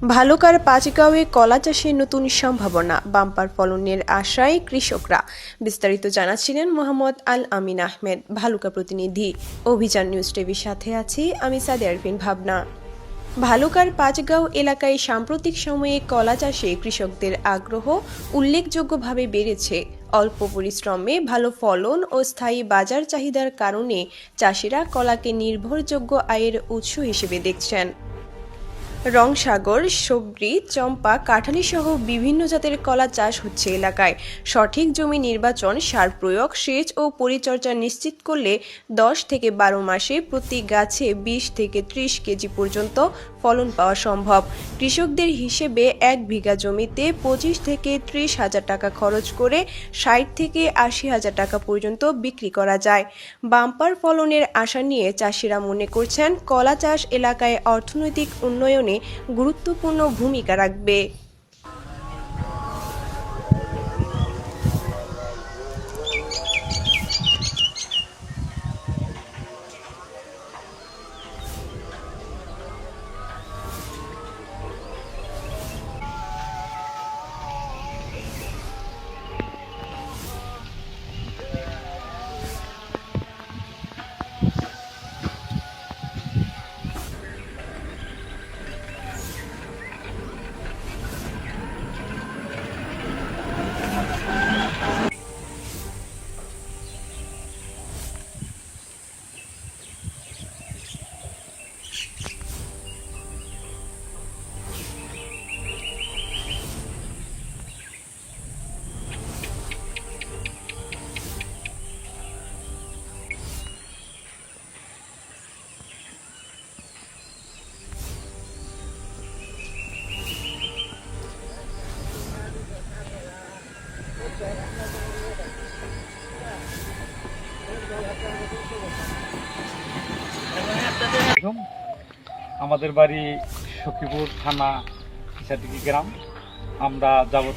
ভালুকার পাঁচগাঁওয়ে কলা চাষে নতুন সম্ভাবনা, বাম্পার ফলনের আশায় কৃষকরা। বিস্তারিত জানাচ্ছিলেন মোহাম্মদ আল আমিন আহমেদ, ভালুকা প্রতিনিধি। অভিযান নিউজ টিভির সাথে আছি আমি সাদিয়া আরফিন ভাবনা। ভালুকার পাঁচগাঁও এলাকায় সাম্প্রতিক সময়ে কলা চাষে কৃষকদের আগ্রহ উল্লেখযোগ্যভাবে বেড়েছে। অল্প পরিশ্রমে ভালো ফলন ও স্থায়ী বাজার চাহিদার কারণে চাষিরা কলাকে নির্ভরযোগ্য আয়ের উৎস হিসেবে দেখছেন। রংসাগর, সবরি, চম্পা, কাঁঠালি সহ বিভিন্ন জাতের কলা চাষ হচ্ছে এলাকায়। সঠিক জমি নির্বাচন, সার প্রয়োগ, সেচ ও পরিচর্যা নিশ্চিত করলে 10 থেকে 12 মাসে প্রতি গাছে 20 থেকে 30 কেজি পর্যন্ত ফলন পাওয়া সম্ভব। কৃষকদের হিসেবে 1 বিঘা জমিতে 25 থেকে 30 হাজার টাকা খরচ করে 60 থেকে 80 হাজার টাকা পর্যন্ত বিক্রি করা যায়। বাম্পার ফলনের আশা নিয়ে চাষিরা মনে করছেন কলা চাষ এলাকায় অর্থনৈতিক উন্নয়নে গুরুত্বপূর্ণ ভূমিকা রাখবে। আমাদের বাড়ি সখীপুর থানা ইসাদিকি গ্রাম। আমরা যাবৎ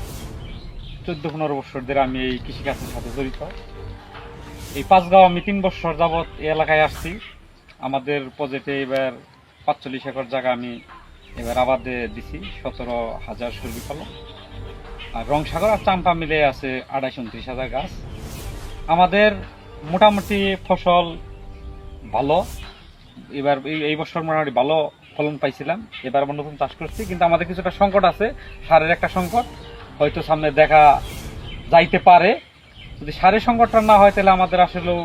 14-15 বছর ধরে আমি এই কৃষিকাজের সাথে জড়িত। এই পাঁচগাঁও আমি 3 বছর যাবৎ এই এলাকায় আসছি। আমাদের প্রজেক্টে এবার 45 একর জায়গা আমি এবার আবাদে দিছি, 17,000 সবজি ফলন। আর রংসাগর আর চাম্পা মিলে আছে 28-29 হাজার গাছ। আমাদের মোটামুটি ফসল ভালো। এবার এই বছর মোটামুটি ভালো ফলন পাইছিলাম। এবার আমরা নতুন চাষ করছি, কিন্তু আমাদের কিছুটা সংকট আছে, সারের একটা সংকট হয়তো সামনে দেখা যাইতে পারে। যদি সারের সংকটটা না হয় তাহলে আমাদের আসলেও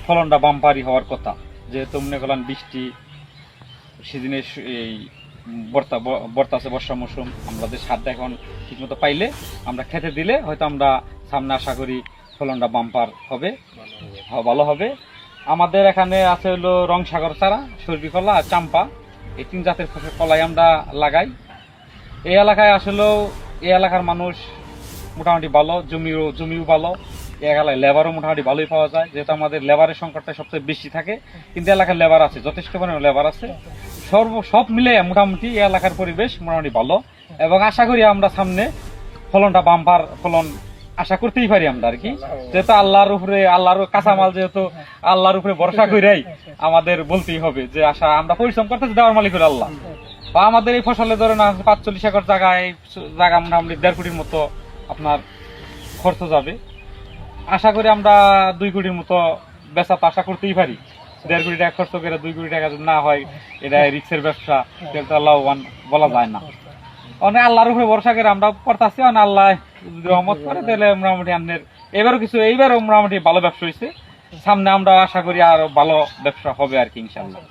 ফলনটা বাম্পারি হওয়ার কথা। যেহেতু মনে করলাম বৃষ্টি সিজনে এই বর্তা আছে, বর্ষা মৌসুম, আমাদের সারটা এখন ঠিকমতো পাইলে আমরা খেতে দিলে হয়তো আমরা সামনে আশা করি ফলনটা বাম্পার হবে, ভালো হবে। আমাদের এখানে আছে হলো রংসাগর চারা, সর্বি কলা আর চাম্পা, এই 3 জাতের ফসল কলাই আমরা লাগাই। এই এলাকায় আসলেও এই এলাকার মানুষ মোটামুটি ভালো, জমিও ভালো। এই এলাকায় লেবারও মোটামুটি ভালোই পাওয়া যায়, যেহেতু আমাদের লেবারের সংকটটা সবচেয়ে বেশি থাকে, কিন্তু এলাকার লেবার আছে, যথেষ্ট পরিমাণে লেবার আছে। সব মিলে মোটামুটি এই এলাকার পরিবেশ মোটামুটি ভালো, এবং আশা করি আমরা সামনে ফলনটা বাম্পার ফলন আশা করতেই পারি আমরা আর কি। যেহেতু আল্লাহর কাঁচামাল, যেহেতু আল্লাহর উপরে ভরসা করেই আমাদের বলতেই হবে যে আশা আমরা পরিশ্রম করতেছি, দেওয়ার মালিক হলো আল্লাহ। বা আমাদের এই ফসলে ধরেন 45 একর জায়গা মোটামুটি 1.5 কোটির মতো আপনার খরচ যাবে। আশা করি আমরা 2 কোটির মতো বেচা তো আশা করতেই পারি। 1.5 কোটি টাকা খরচ করে 2 কোটি টাকা যদি না হয়, এটা রিক্সের ব্যবসা, সেটা তো লাভবান বলা যায় না। অনেক আল্লাহর উপরে ভরসা করে আমরা করতেছি, আল্লাহ যদি রহমত করে তাহলে মোটামুটি এইবারও মোটামুটি ভালো ব্যবসা হয়েছে। সামনে আমরা আশা করি আরো ভালো ব্যবসা হবে আর কি, ইনশাল্লাহ।